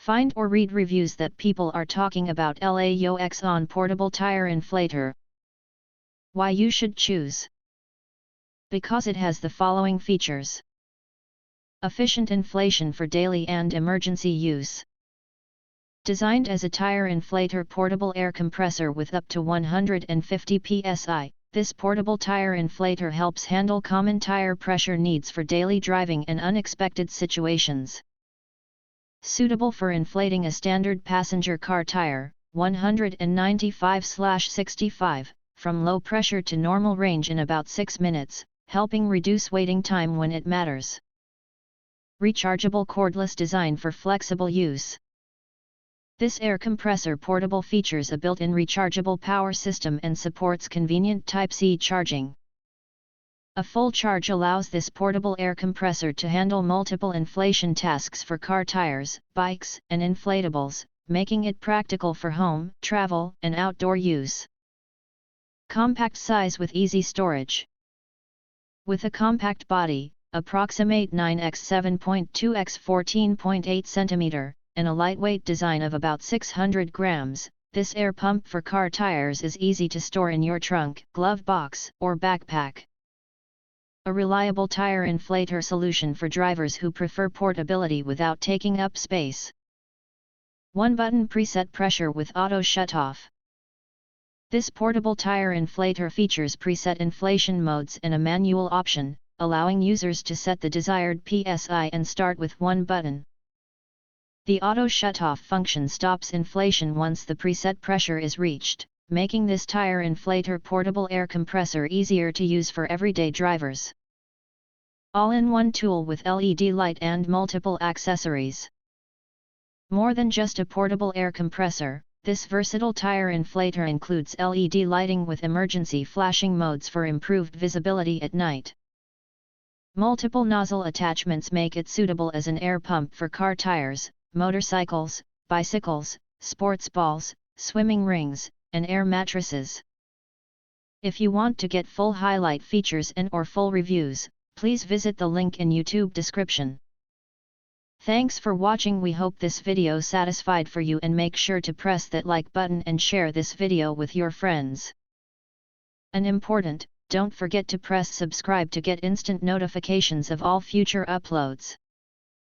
Find or read reviews that people are talking about LAYOXON portable tire inflator. Why you should choose? Because it has the following features. Efficient inflation for daily and emergency use. Designed as a tire inflator portable air compressor with up to 150 psi, this portable tire inflator helps handle common tire pressure needs for daily driving and unexpected situations. Suitable for inflating a standard passenger car tire, 195/65, from low pressure to normal range in about 6 minutes, helping reduce waiting time when it matters. Rechargeable cordless design for flexible use. This air compressor portable features a built-in rechargeable power system and supports convenient Type-C charging. A full charge allows this portable air compressor to handle multiple inflation tasks for car tires, bikes, and inflatables, making it practical for home, travel, and outdoor use. Compact size with easy storage. With a compact body, approximate 9x 7.2x 14.8 cm, and a lightweight design of about 600 grams, this air pump for car tires is easy to store in your trunk, glove box, or backpack. A reliable tire inflator solution for drivers who prefer portability without taking up space. One-button preset pressure with auto shutoff. This portable tire inflator features preset inflation modes and a manual option, allowing users to set the desired PSI and start with one button. The auto shutoff function stops inflation once the preset pressure is reached, making this tire inflator portable air compressor easier to use for everyday drivers. All-in-one tool with LED light and multiple accessories. More than just a portable air compressor, this versatile tire inflator includes LED lighting with emergency flashing modes for improved visibility at night. Multiple nozzle attachments make it suitable as an air pump for car tires, motorcycles, bicycles, sports balls, swimming rings, and air mattresses. If you want to get full highlight features and/or full reviews, please visit the link in YouTube description. Thanks for watching. We hope this video satisfied for you, and make sure to press that like button and share this video with your friends. And important, don't forget to press subscribe to get instant notifications of all future uploads.